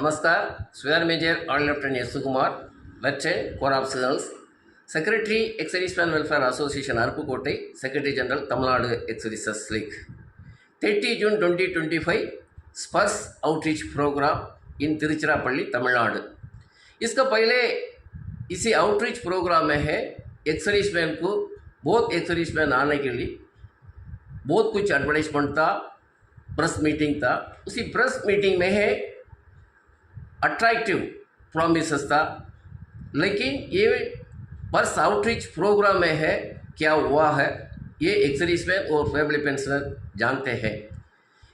नमस्कार, स्वेयर major all lieutenant S Sukumar, veteran corps of civils, secretary ex serviceman welfare association Aruppukottai, secretary general Tamil Nadu ex services league. 30 June 2025 SPARSH outreach program in Tiruchirappalli Tamil Nadu. इसका पहले इसी outreach programme में है ex serviceman को बहुत एक्स सर्विसमैन आने के लिए बहुत कुछ एडवर्टाइजमेंट था, प्रेस मीटिंग था। उसी प्रेस मीटिंग में है अट्रैक्टिव प्रॉमिसेस था, लेकिन ये बस आउटरीच प्रोग्राम में है क्या हुआ है ये एक्स सर्विसमैन और फैमिली पेंशनर जानते हैं।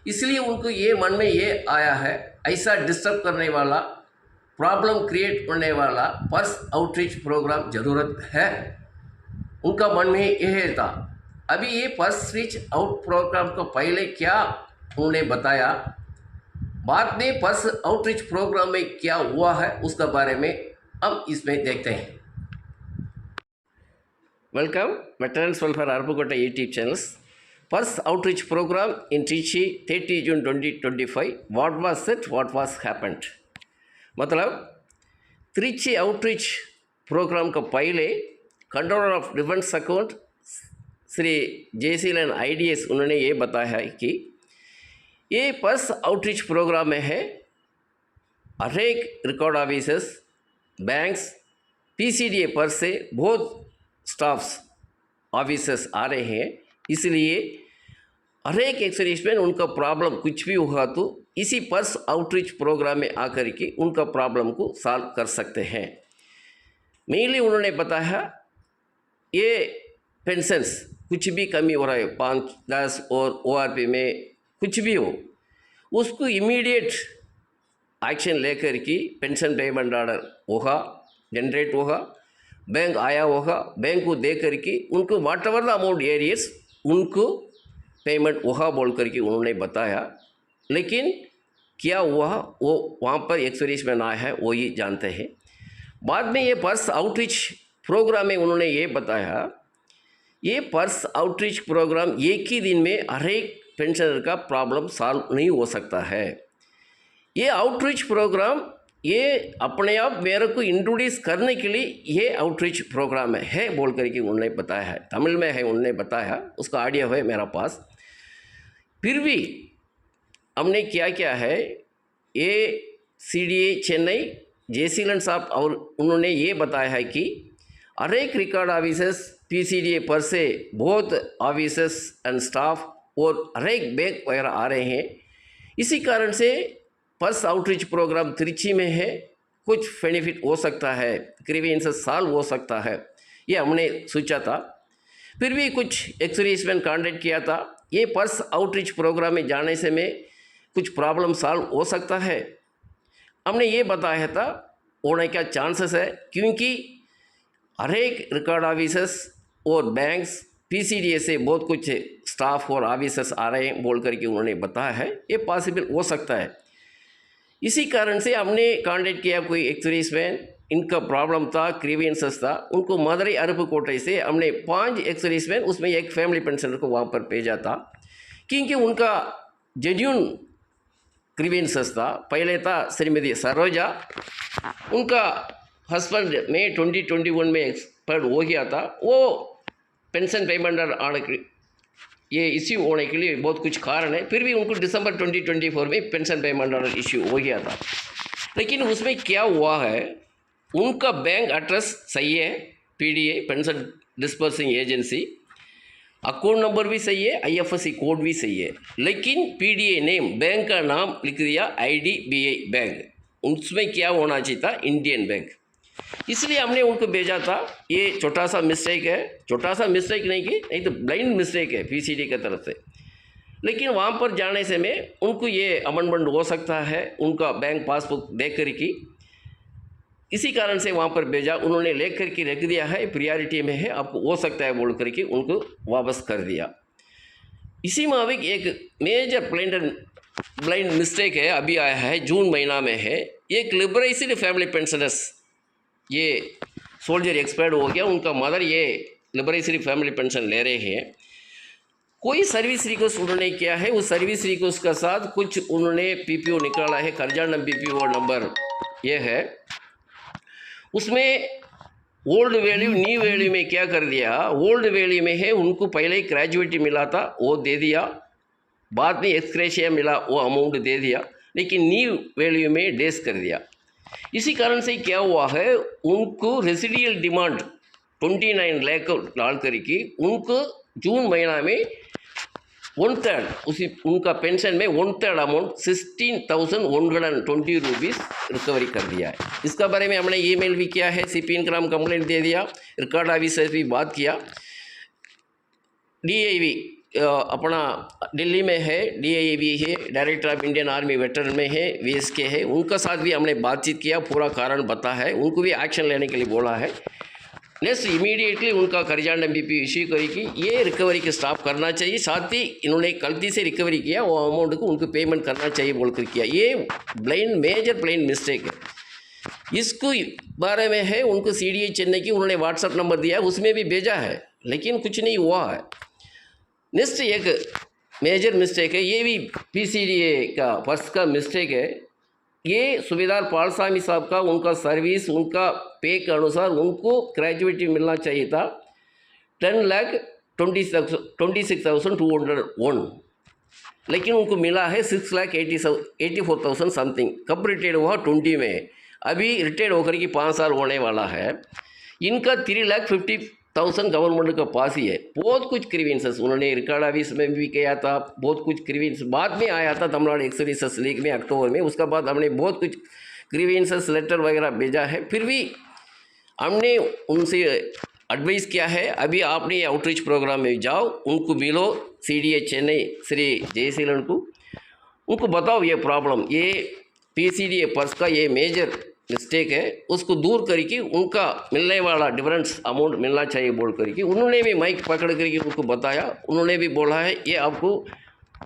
इसलिए उनको ये मन में ये आया है, ऐसा डिस्टर्ब करने वाला, प्रॉब्लम क्रिएट करने वाला पर्स आउटरीच प्रोग्राम ज़रूरत है। उनका मन में यह था। अभी ये पर्स रीच आउट प्रोग्राम को पहले क्या उन्होंने बताया, बाद में पर्स आउटरीच प्रोग्राम में क्या हुआ है उसका बारे में हम इसमें देखते हैं। Welcome veterans welfare Aruppukottai YouTube channels. Purse outreach program in Trichy 30 June 2025 what was set, what was happened. मतलब ट्रिची आउटरीच प्रोग्राम का पहले controller of defence account Shri Jesilan IDS उन्होंने ये बताया है कि ये पर्स आउटरीच प्रोग्राम में है हर एक रिकॉर्ड ऑफिसर्स, बैंक्स, पीसीडीए पर से बहुत स्टाफ्स ऑफिसर्स आ रहे हैं। इसलिए हर एक एक्स सर्विसमैन उनका प्रॉब्लम कुछ भी होगा तो इसी पर्स आउटरीच प्रोग्राम में आकर के उनका प्रॉब्लम को सॉल्व कर सकते हैं। मेनली उन्होंने बताया ये पेंशन्स कुछ भी कमी हो रहा है 5-10 और ओआरपी में कुछ भी हो, उसको इमीडिएट एक्शन लेकर की पेंशन पेमेंट ऑर्डर होगा, जनरेट होगा, बैंक आया होगा, बैंक को दे करके उनको वाट एवर द अमाउंट एरियर्स उनको पेमेंट होगा बोल करके उन्होंने बताया। लेकिन क्या हुआ वो वहाँ पर एक्स सर्विसमैन आया है वो ही जानते हैं। बाद में ये पर्स आउटरीच प्रोग्राम में उन्होंने ये बताया, ये पर्स आउटरीच प्रोग्राम एक ही दिन में हर एक पेंशनर का प्रॉब्लम सॉल्व नहीं हो सकता है। ये आउटरीच प्रोग्राम ये अपने आप मेरे को इंट्रोड्यूस करने के लिए ये आउटरीच प्रोग्राम है बोल करके उन्होंने बताया है। तमिल में है उन्होंने बताया, उसका ऑडियो है मेरा पास। फिर भी हमने क्या क्या है, ये सीडीए चेन्नई जेसीलन साहब और उन्होंने ये बताया है कि हर एक रिकॉर्ड ऑफिसर्स, पीसीडीए पर से बहुत ऑफिसर्स एंड स्टाफ और हर एक बैंक वगैरह आ रहे हैं। इसी कारण से पर्स आउटरीच प्रोग्राम त्रिची में है, कुछ बेनिफिट हो सकता है, ग्रीवेंसेस सॉल्व हो सकता है, ये हमने सोचा था। फिर भी कुछ एक्स सर्विसमैन कांटेक्ट किया था, ये पर्स आउटरीच प्रोग्राम में जाने से में कुछ प्रॉब्लम सॉल्व हो सकता है। हमने ये बताया था होने का चांसेस है, क्योंकि हर एक रिकॉर्ड ऑफिसर्स और बैंक्स, पीसीडीए से बहुत कुछ स्टाफ और ऑफिसर्स आ रहे हैं बोल करके उन्होंने बताया है, ये पॉसिबल हो सकता है। इसी कारण से हमने कांटेक्ट किया कोई एक्स सर्विसमैन, इनका प्रॉब्लम था, ग्रीवेंसेस था, उनको मदुरै अरुपुकोट्टை से हमने 5 एक्स सर्विसमैन उसमें एक फैमिली पेंशनर को वहाँ पर भेजा था, क्योंकि उनका जेन्युइन ग्रीवेंसेस था। पहले था श्रीमती सरोजा, उनका हस्बैंड में 2021 में एक्सपायर हो गया था, वो पेंशन पेमेंट आने के ये इश्यू होने के लिए बहुत कुछ कारण है। फिर भी उनको दिसंबर 2024 में पेंशन पेमेंट ऑर्डर इश्यू हो गया था। लेकिन उसमें क्या हुआ है, उनका बैंक एड्रेस सही है, PDA pension dispersing agency, account number भी सही है, आईएफएससी कोड भी सही है, लेकिन पीडीए नेम, बैंक का नाम लिख दिया आईडीबीआई बैंक, उसमें क्या होना चाहिए था इंडियन बैंक। इसलिए हमने उनको भेजा था। ये छोटा सा मिस्टेक है, छोटा सा मिस्टेक नहीं तो ब्लाइंड मिस्टेक है पीसीडी की तरफ से। लेकिन वहाँ पर जाने से में उनको ये अमेंडमेंट हो सकता है, उनका बैंक पासबुक देख कर की, इसी कारण से वहाँ पर भेजा। उन्होंने लेख कर के रख दिया है, प्रियॉरिटी में है, आपको हो सकता है बोल करके उनको वापस कर दिया। इसी मुताबिक एक मेजर ब्लाइंड मिस्टेक है अभी आया है, जून महीना में है। एक लिबराइज्ड फैमिली पेंशनर्स, ये सोल्जर एक्सपायर्ड हो गया, उनका मदर ये लिबराइज्ड फैमिली पेंशन ले रहे हैं। कोई सर्विस रिक्वेस्ट उन्होंने किया है, उस सर्विस रिक्वेस्ट का साथ कुछ उन्होंने पीपीओ निकाला है, खर्जाना पीपीओ नंबर ये है, उसमें ओल्ड वैल्यू न्यू वैल्यू में क्या कर दिया, ओल्ड वैल्यू में है उनको पहले ही ग्रेजुएटी मिला था वो दे दिया, बाद में एक्सक्रेशिया मिला वो अमाउंट दे दिया, लेकिन न्यू वैल्यू में डेस कर दिया। इसी कारण से क्या हुआ है, उनको रेसिडियल डिमांड 29 लाख डाल करके उनको जून महीना में 1/3 उसी उनका पेंशन में 1/3 अमाउंट 16,120 रुपीज़ रिकवरी कर दिया है। इसका बारे में हमने ईमेल भी किया है, सीपी इनकम कंप्लेंट दे दिया, रिकॉर्ड ऑफिस से भी बात किया, DIV अपना दिल्ली में है, DIV है, director of Indian army veteran में है, VSK है, उनका साथ भी हमने बातचीत किया, पूरा कारण बता है, उनको भी एक्शन लेने के लिए बोला है। नेक्स्ट इमीडिएटली उनका खर्जाना BP इश्यू करेगी, ये रिकवरी के स्टॉप करना चाहिए, साथ ही इन्होंने गलती से रिकवरी किया वो अमाउंट को उनको पेमेंट करना चाहिए बोलकर किया, ये मेजर ब्लाइंड मिस्टेक है। इसको बारे में है उनको CDI चेन्नई की उन्होंने व्हाट्सअप नंबर दिया, उसमें भी भेजा है, लेकिन कुछ नहीं हुआ है। नेक्स्ट एक मेजर मिस्टेक है, ये भी PCDA का फर्स्ट का मिस्टेक है, ये सुबेदार पालस्वामी साहब का उनका सर्विस उनका पे के अनुसार उनको ग्रेजुएटी मिलना चाहिए था 10,26,201, लेकिन उनको मिला है 6,84,000 समथिंग। कब रिटायर्ड हुआ 20 में, अभी रिटायर्ड होकर के 5 साल होने वाला है। इनका 3,50,000 गवर्नमेंट का पास ही है। बहुत कुछ ग्रीवेंसेस उन्होंने रिकॉर्ड ऑफिस में भी किया था, बहुत कुछ ग्रीवेंस बाद में आया था तमिलनाडु एक्स लीग में अक्टूबर में, उसका बाद हमने बहुत कुछ ग्रीवेंसेस लेटर वगैरह भेजा है, फिर भी हमने उनसे एडवाइस किया है अभी आपने आउटरीच प्रोग्राम में जाओ, उनको मिलो, CDI चेन्नई श्री जयशीलन को, उनको बताओ ये प्रॉब्लम, ये PCDA पर्स का ये मेजर मिस्टेक है, उसको दूर करके उनका मिलने वाला डिफरेंस अमाउंट मिलना चाहिए बोल करके उन्होंने भी माइक पकड़ करके उनको बताया, उन्होंने भी बोला है ये आपको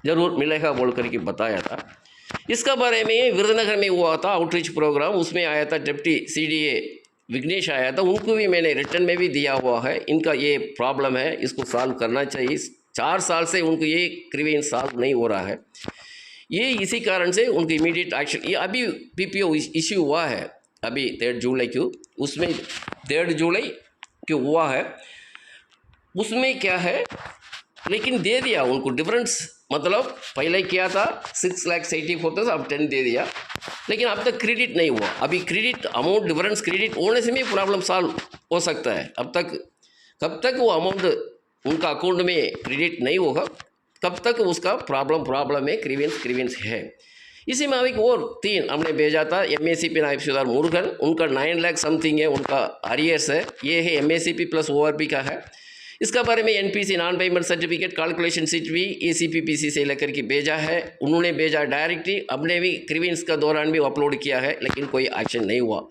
ज़रूर मिलेगा बोल करके बताया था। इसका बारे में विरुधनगर में हुआ था आउटरीच प्रोग्राम, उसमें आया था डिप्टी CDA विघ्नेश आया था, उनको भी मैंने रिटर्न में भी दिया हुआ है, इनका ये प्रॉब्लम है, इसको सॉल्व करना चाहिए। 4 साल से उनको ये ग्रीवेंस सॉल्व नहीं हो रहा है, ये इसी कारण से उनको इमीडिएट एक्शन, ये अभी PPO इश्यू हुआ है अभी 3 जुलाई को, उसमें 3 जुलाई को हुआ है, उसमें क्या है, लेकिन दे दिया उनको डिफरेंस, मतलब पहले किया था 6,84,000 अब 10 दे दिया, लेकिन अब तक क्रेडिट नहीं हुआ। अभी क्रेडिट अमाउंट डिफरेंस क्रेडिट होने से भी प्रॉब्लम सॉल्व हो सकता है, अब तक कब तक वो अमाउंट उनका अकाउंट में क्रेडिट नहीं होगा तब तक उसका प्रॉब्लम है, ग्रीवेंस है। इसी में अभी और 3 हमने भेजा था, MACP नायब सुधार मुरुगन, उनका 9 लाख समथिंग है, उनका आरियर्स है, ये है MACP प्लस ORP का है। इसका बारे में NPC non payment certificate calculation sheet भी ACPPC से लेकर के भेजा है, उन्होंने भेजा डायरेक्टली, हमने भी ग्रीवेंस का दौरान भी अपलोड किया है, लेकिन कोई एक्शन नहीं हुआ।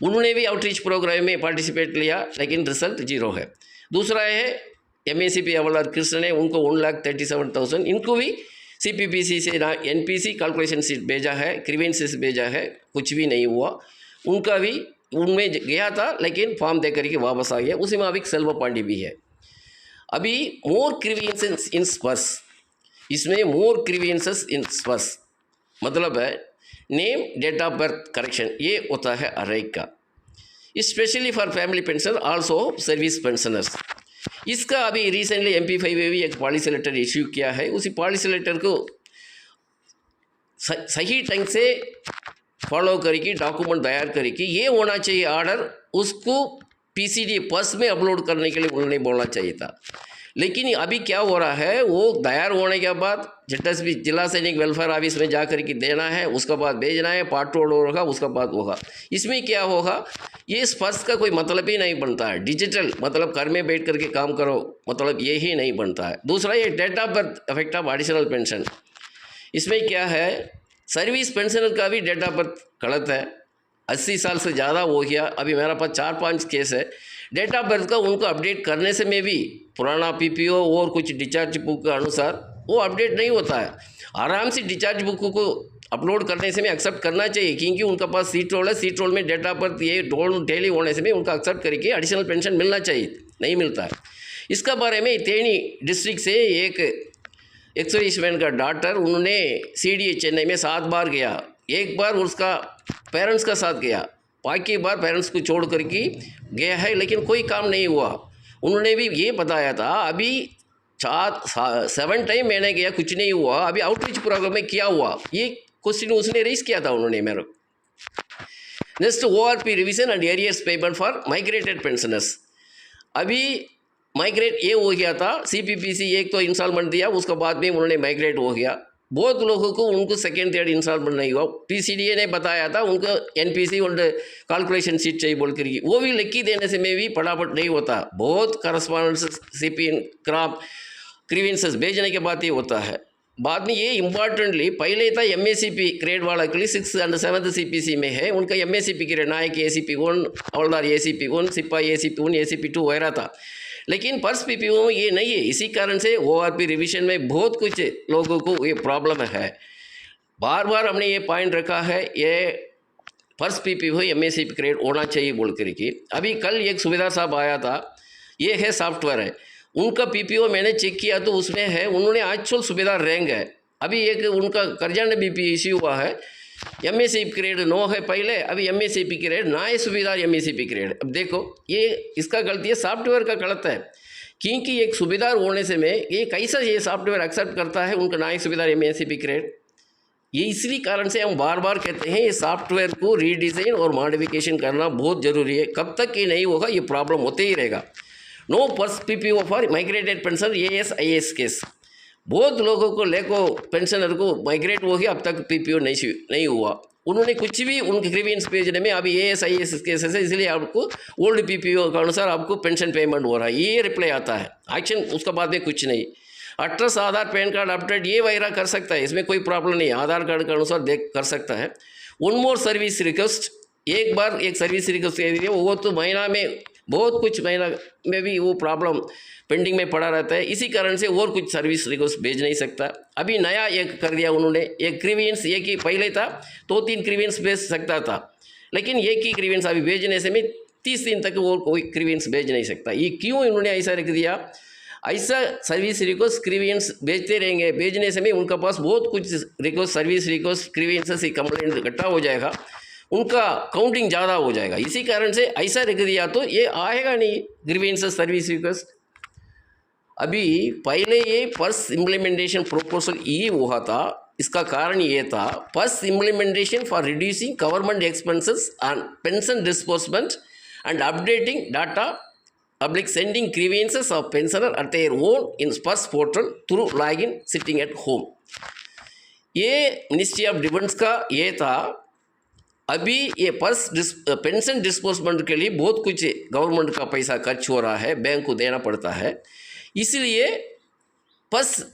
उन्होंने भी आउटरीच प्रोग्राम में पार्टिसिपेट लिया, लेकिन रिजल्ट 0 है। दूसरा है MACP हवलदार कृष्ण है, उनको 1,37,000, इनको भी CPPC से NPC कैलकुलेशन शीट भेजा है, ग्रीवेंसेस भेजा है, कुछ भी नहीं हुआ। उनका भी उनमें गया था, लेकिन फॉर्म दे करके वापस आ गया। उसी में अभी सेल्वा पांडे भी है। अभी मोर ग्रीवेंसेस इन स्पर्स, इसमें मोर ग्रीवेंसेस इन स्पर्स मतलब है name date of birth correction, ये होता है अरेक का, specially for family pension, also service pensioners. इसका अभी रिसेंटली MP5 में भी एक पॉलिसी लेटर इश्यू किया है, उसी पॉलिसी लेटर को सही ढंग से फॉलो करके डॉक्यूमेंट तैयार करके ये होना चाहिए ऑर्डर, उसको PCD पर्स में अपलोड करने के लिए उन्होंने बोलना चाहिए था। लेकिन अभी क्या हो रहा है, वो तैयार होने के बाद ZSB जिला सैनिक वेलफेयर ऑफिस में जा कर के देना है, उसके बाद भेजना है, पार्ट 2 होगा, उसका बाद होगा। इसमें क्या होगा, ये स्पर्श का कोई मतलब ही नहीं बनता है, डिजिटल मतलब घर में बैठ करके काम करो मतलब ये ही नहीं बनता है। दूसरा ये date of birth effect of additional pension, इसमें क्या है, सर्विस पेंशनर का भी डेट ऑफ बर्थ गलत है, 80 साल से ज़्यादा हो गया। अभी मेरा पास 4-5 केस है, डेट ऑफ बर्थ का उनको अपडेट करने से में भी पुराना PPO और कुछ डिस्चार्ज बुक के अनुसार वो अपडेट नहीं होता है। आराम से डिस्चार्ज बुक को अपलोड करने से में एक्सेप्ट करना चाहिए, क्योंकि उनका पास सीट रोल है, सीट रोल में डेट ऑफ बर्थ ये डेली होने से में उनका एक्सेप्ट करके एडिशनल पेंशन मिलना चाहिए, नहीं मिलता है। इसका बारे में तेनी डिस्ट्रिक्ट से एक एक्स-सर्विसमैन का डॉटर, उन्होंने CDA चेन्नई में 7 बार गया। एक बार उसका पेरेंट्स का साथ गया, बाकी बार पेरेंट्स को छोड़ कर के गया है, लेकिन कोई काम नहीं हुआ। उन्होंने भी ये बताया था अभी 7 टाइम मैंने गया, कुछ नहीं हुआ, अभी आउटरीच प्रोग्राम में क्या हुआ, ये क्वेश्चन उसने रेज किया था उन्होंने मेरे को। Next ORP revision and arrears payment for migrated pensioners. अभी माइग्रेट ये हो गया था, CPPC एक तो इंस्टॉलमेंट दिया, उसके बाद में उन्होंने माइग्रेट हो गया। बहुत लोगों को उनको सेकेंड थर्ड इंस्टॉलमेंट नहीं हुआ। PCDA ने बताया था उनको NPC और कैलकुलेशन शीट चाहिए बोल कर, वो भी लिख के देने से में भी फटाफट नहीं होता। बहुत करस्पॉन्डेंस CPN क्रॉप ग्रीवेंसेस भेजने के बाद ये होता है। बाद में ये इम्पॉर्टेंटली पहले था MACP ग्रेड वाला के लिए 6th and 7th CPC में है, उनका MACP ग्रेड नायक ACP1, हवलदार ACP1, सिपाही ACP1, ACP2 वगैरह था, लेकिन पर्स PPO में ये नहीं है। इसी कारण से ORP रिविजन में बहुत कुछ लोगों को ये प्रॉब्लम है। बार बार हमने ये पॉइंट रखा है, ये पर्स PPO MACP ग्रेड होना चाहिए बोल कर के। अभी कल एक सुविधा साहब आया था, ये है सॉफ्टवेयर है, उनका PPO मैंने चेक किया तो उसमें है, उन्होंने एक्चुअल सुविधा रैंक है। अभी एक उनका कर्जा ने BP इश्यू हुआ है, MACP ग्रेड 9 है पहले, अभी MACP ग्रेड ना है सुविधा MACP ग्रेड। अब देखो ये इसका गलती है, सॉफ्टवेयर का गलत है, क्योंकि एक सुविधा होने से में ये कैसा ये सॉफ्टवेयर एक्सेप्ट करता है उनका नायक सुविधा MACP ग्रेड। ये इसी कारण से हम बार बार कहते हैं ये सॉफ्टवेयर को रीडिज़ाइन और मॉडिफिकेशन करना बहुत ज़रूरी है। कब तक ये नहीं होगा ये प्रॉब्लम होते ही रहेगा। No purse PPO for migrated pensioner AS-IS case. बहुत लोगों को लेको पेंशनर को माइग्रेट हो गया, अब तक PPO नहीं हुआ, उन्होंने कुछ भी उनके ग्रीवेंस भेजने में अभी AS-IS केसेस है, इसलिए आपको ओल्ड PPO के अनुसार आपको पेंशन पेमेंट हो रहा है, ये रिप्लाई आता है। एक्शन उसके बाद में कुछ नहीं। एड्रेस, आधार, पैन कार्ड अपडेट ये वगैरह कर सकता है, इसमें कोई प्रॉब्लम नहीं है, आधार कार्ड के अनुसार देख कर सकता है। वन मोर सर्विस रिक्वेस्ट, एक बार एक सर्विस रिक्वेस्ट दे दिया, वो तो महीना में बहुत कुछ महीना में भी वो प्रॉब्लम पेंडिंग में पड़ा रहता है, इसी कारण से और कुछ सर्विस रिक्वेस्ट भेज नहीं सकता। अभी नया एक कर दिया उन्होंने, एक ग्रीवेंस, एक ही पहले था 2-3 ग्रीवेंस भेज सकता था, लेकिन एक ही ग्रीवेंस अभी भेजने से में 30 दिन तक वो कोई ग्रीवेंस भेज नहीं सकता। ये क्यों इन्होंने ऐसा रख दिया? ऐसा सर्विस रिक्वेस्ट ग्रीवेंस भेजते रहेंगे, भेजने से में उनका पास बहुत कुछ रिक्वेस्ट सर्विस रिक्वेस्ट ग्रीवेंस से कंप्लेंट इकट्ठा हो जाएगा, उनका काउंटिंग ज़्यादा हो जाएगा। इसी कारण से ऐसा रख दिया तो ये आएगा नहीं ग्रीवेंस सर्विस रिक्वेस्ट। अभी पहले ये पर्स इम्प्लीमेंटेशन प्रोपोजल ये हुआ था, इसका कारण ये था purse implementation for reducing government expenses on pension disbursement and updating data public sending grievances of pensioner eight their own in purse portal through login sitting at home. ये ministry of defence का ये था। अभी ये purse pension disbursement के लिए बहुत कुछ गवर्नमेंट का पैसा खर्च हो रहा है, बैंक को देना पड़ता है, इसलिए पर्स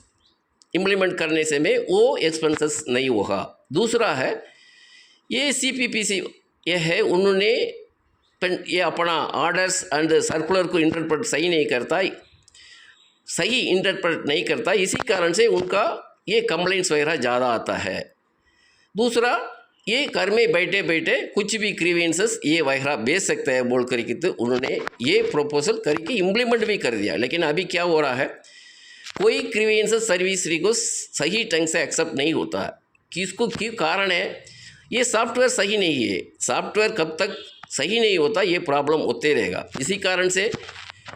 इम्प्लीमेंट करने से में वो एक्सपेंसेस नहीं होगा। दूसरा है ये CPPC ये है, उन्होंने ये अपना ऑर्डर्स एंड सर्कुलर को इंटरप्रेट सही नहीं करता, सही इंटरप्रेट नहीं करता, इसी कारण से उनका ये कंप्लेंट्स वगैरह ज़्यादा आता है। दूसरा ये घर में बैठे बैठे कुछ भी ग्रीवेंसेस ये वगैरह भेज सकते हैं बोल कर के तो उन्होंने ये प्रपोजल करके इम्प्लीमेंट भी कर दिया। लेकिन अभी क्या हो रहा है, कोई ग्रीवेंसेस सर्विस रिक्वेस्ट सही ढंग से एक्सेप्ट नहीं होता है। किसको क्यों कारण है, ये सॉफ्टवेयर सही नहीं है। सॉफ्टवेयर कब तक सही नहीं होता ये प्रॉब्लम होते रहेगा। इसी कारण से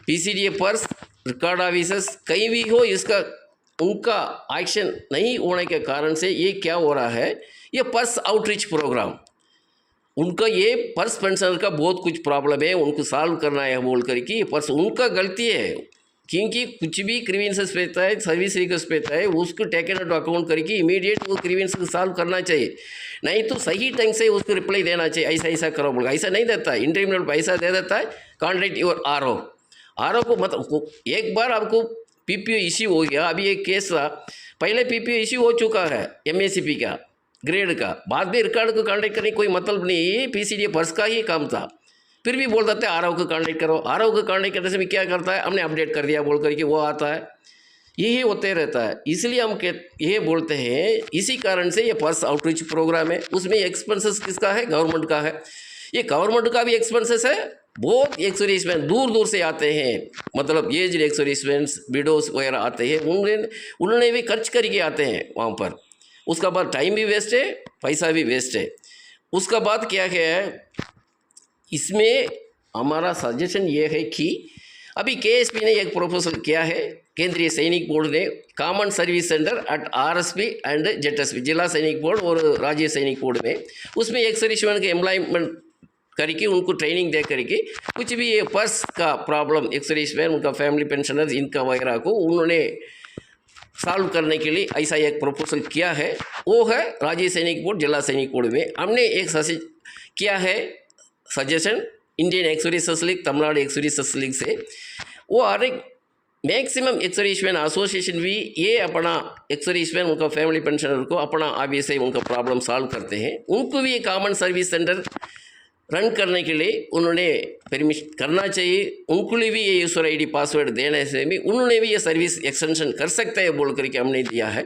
PCDA पर्स रिकॉर्ड ऑफिसर्स कहीं भी हो, इसका उनका एक्शन नहीं होने के कारण से ये क्या हो रहा है, ये पर्स आउटरीच प्रोग्राम उनका ये पर्स पेंशनर का बहुत कुछ प्रॉब्लम है, उनको सॉल्व करना है बोल कर कि पर्स उनका गलती है, क्योंकि कुछ भी ग्रीवेंसेस पेता है सर्विस रिक्वेस्ट पेता है उसको टेकन आउट अकाउंट करके इमीडिएट वो ग्रीवेंस को सॉल्व करना चाहिए, नहीं तो सही ढंग से उसको रिप्लाई देना चाहिए। ऐसा ऐसा करो बोल, ऐसा नहीं देता है, इंटरमिनल पैसा दे देता है, कॉन्टैक्ट योर RO को मतलब एक बार आपको PPO इश्यू हो गया। अभी एक केस था, पहले PPO इश्यू हो चुका है MACP का ग्रेड का, बाद में रिकॉर्ड को कॉन्टैक्ट करने कोई मतलब नहीं, ये PCDA पर्स का ही काम था, फिर भी बोल देते हैं RO को कॉन्टैक्ट करो। RO को कॉन्टैक्ट करने से भी क्या करता है, हमने अपडेट कर दिया बोल करके वो आता है, यही होते रहता है। इसलिए हम ये बोलते हैं, इसी कारण से ये पर्स आउटरीच प्रोग्राम है, उसमें एक्सपेंसेस किसका है, गवर्नमेंट का है। ये गवर्नमेंट का भी एक्सपेंसेस है बहुत एक्स सर्विसमैन दूर दूर से आते हैं, मतलब एज एक्स सर्विसमैन विडोज वगैरह आते हैं, उन्होंने भी खर्च करके आते हैं वहाँ पर। उसका बाद टाइम भी वेस्ट है, पैसा भी वेस्ट है। उसका बाद क्या है, इसमें हमारा सजेशन ये है कि अभी केएसपी ने एक प्रपोजल किया है, केंद्रीय सैनिक बोर्ड ने common service centre at RSP and JTSP, Zila Sainik board और राज्य सैनिक बोर्ड में, उसमें एक सर्विसमैन के एम्प्लॉयमेंट करके उनको ट्रेनिंग दे करके कुछ भी ये पर्स का प्रॉब्लम एक सर्विसमैन, उनका फैमिली पेंशनर्स, इनका वगैरह को उन्होंने सॉल्व करने के लिए ऐसा एक प्रपोजल किया है। वो है राज्य सैनिक बोर्ड, जिला सैनिक बोर्ड में हमने एक किया है suggestion Indian ex services league, Tamil Nadu x services league से। वो हर एक मैक्सिमम एक्स सर्विसमैन एसोसिएशन भी ये अपना एक्स सर्विसमैन, उनका फैमिली पेंशनर को अपना ऑफिस से उनका प्रॉब्लम सॉल्व करते हैं, उनको भी ये कॉमन सर्विस सेंटर रन करने के लिए उन्होंने परमिशन करना चाहिए। उनको भी ये यूज़र आईडी पासवर्ड देने से भी उन्होंने भी ये सर्विस एक्सटेंशन कर सकते हैं बोल करके हमने दिया है।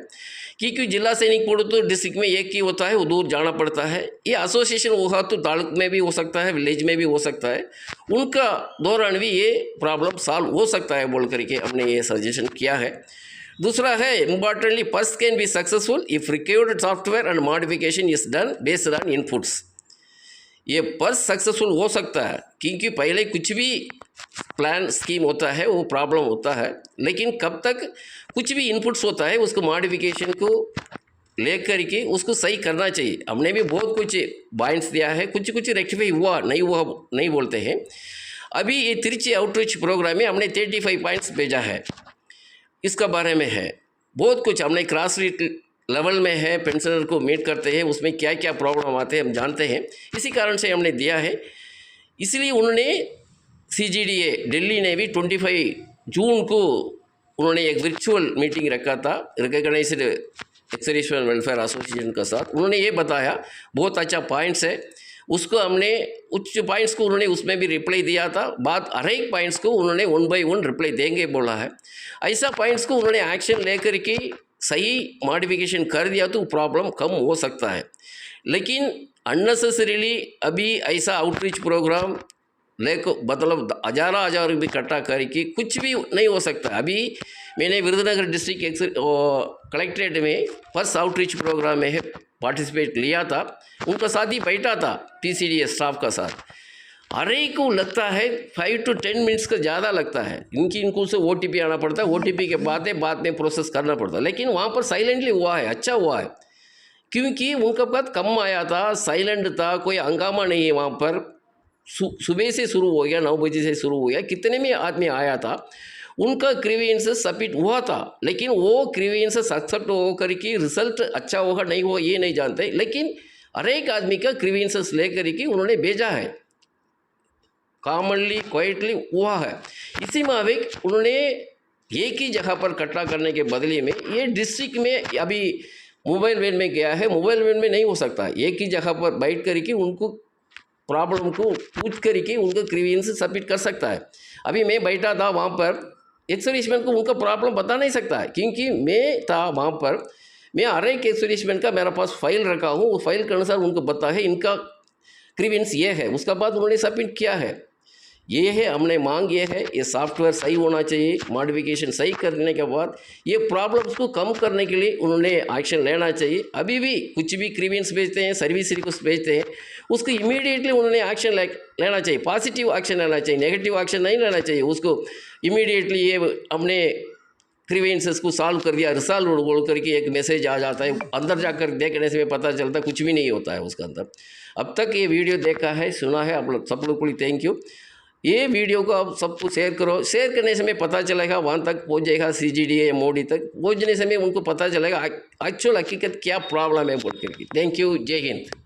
क्योंकि जिला सैनिक बोर्ड तो डिस्ट्रिक्ट में एक ही होता है, वो दूर जाना पड़ता है। ये एसोसिएशन होगा तो तालुक में भी हो सकता है, विलेज में भी हो सकता है, उनका दौरान भी ये प्रॉब्लम सॉल्व हो सकता है बोल करके हमने ये सजेशन किया है। दूसरा है importantly, purse can be successful if required software and modification is done based on inputs. ये पर्स सक्सेसफुल हो सकता है क्योंकि पहले कुछ भी प्लान स्कीम होता है वो प्रॉब्लम होता है, लेकिन कब तक कुछ भी इनपुट्स होता है उसको मॉडिफिकेशन को लेकर के उसको सही करना चाहिए। हमने भी बहुत कुछ पॉइंट्स दिया है, कुछ कुछ रेक्टिफाई हुआ नहीं बोलते हैं। अभी ये तिरछी आउटरीच प्रोग्राम में हमने 35 पॉइंट्स भेजा है, इसका बारे में है बहुत कुछ। हमने क्रॉस लेवल में है, पेंशनर को मीट करते हैं, उसमें क्या क्या प्रॉब्लम आते हैं हम जानते हैं, इसी कारण से हमने दिया है। इसलिए उन्होंने CGDA दिल्ली ने भी 25 जून को उन्होंने एक वर्चुअल मीटिंग रखा था recognised ex serviceman welfare association के साथ। उन्होंने ये बताया बहुत अच्छा पॉइंट्स है, उसको हमने उच्च पॉइंट्स को उन्होंने उसमें भी रिप्लाई दिया था। बात हर एक पॉइंट्स को उन्होंने 1 by 1 रिप्लाई देंगे बोला है। ऐसा पॉइंट्स को उन्होंने एक्शन लेकर के सही मॉडिफिकेशन कर दिया तो प्रॉब्लम कम हो सकता है। लेकिन अननेसेसरीली अभी ऐसा आउटरीच प्रोग्राम लेको मतलब हज़ार भी इकट्ठा करके कुछ भी नहीं हो सकता। अभी मैंने विरुधनगर डिस्ट्रिक्ट कलेक्ट्रेट में फर्स्ट आउटरीच प्रोग्राम में पार्टिसिपेट लिया था, उनका साथ ही बैठा था PCDA स्टाफ का साथ। हर एक को लगता है 5 to 10 मिनट्स का ज़्यादा लगता है, इनको से OTP आना पड़ता है, OTP के बाद में प्रोसेस करना पड़ता है। लेकिन वहाँ पर साइलेंटली हुआ है, अच्छा हुआ है, क्योंकि उनका पद कम आया था, साइलेंट था, कोई हंगामा नहीं है वहाँ पर। सुबह से शुरू हो गया, 9 बजे से शुरू हो गया, कितने में आदमी आया था, उनका ग्रीवेंस सबमिट हुआ था। लेकिन वो ग्रीवेंस एक्सेप्ट होकर के रिजल्ट अच्छा होगा नहीं होगा ये नहीं जानते, लेकिन हर एक आदमी का ग्रीवेंसेस लेकर के उन्होंने भेजा है, कॉमनली क्वाइटली हुआ है। इसी मुताबिक उन्होंने एक ही जगह पर इकट्ठा करने के बदले में ये डिस्ट्रिक्ट में अभी मोबाइल वैन में गया है, मोबाइल वैन में नहीं हो सकता, एक ही जगह पर बैठ करके उनको प्रॉब्लम को पूछ करके उनका ग्रीवेंस सबमिट कर सकता है। अभी मैं बैठा था वहाँ पर, एक्स सर्विसमैन को उनका प्रॉब्लम बता नहीं सकता है, क्योंकि मैं था वहाँ पर, मैं हर एक एक्स सर्विसमैन का मेरे पास फाइल रखा हूँ, उस फाइल के अनुसार उनको पता है इनका ग्रीवेंस ये है, उसका बाद उन्होंने सबमिट किया है। ये है हमने मांग, ये है ये सॉफ्टवेयर सही होना चाहिए, मॉडिफिकेशन सही करने के बाद ये प्रॉब्लम्स को कम करने के लिए उन्होंने एक्शन लेना चाहिए। अभी भी कुछ भी ग्रीवेंस भेजते हैं, सर्विस रिक्वेस्ट भेजते हैं, उसको इमीडिएटली उन्होंने एक्शन लेना चाहिए, पॉजिटिव एक्शन लेना चाहिए, नेगेटिव एक्शन नहीं लेना चाहिए। उसको इमीडिएटली ये हमने ग्रीवेंसेस को सॉल्व कर दिया, रिसॉल्व बोल करके एक मैसेज आ जाता है, अंदर जाकर देखने से पता चलता कुछ भी नहीं होता है उसके अंदर। अब तक ये वीडियो देखा है, सुना है, आप लोग सब लोग को थैंक यू। ये वीडियो को आप सबको शेयर करो, शेयर करने से हमें पता चलेगा, वहाँ तक पहुँच जाएगा, CGDA मोडी तक पहुँचने से हमें उनको पता चलेगा एक्चुअल हकीकत क्या प्रॉब्लम है बोल करके। थैंक यू, जय हिंद।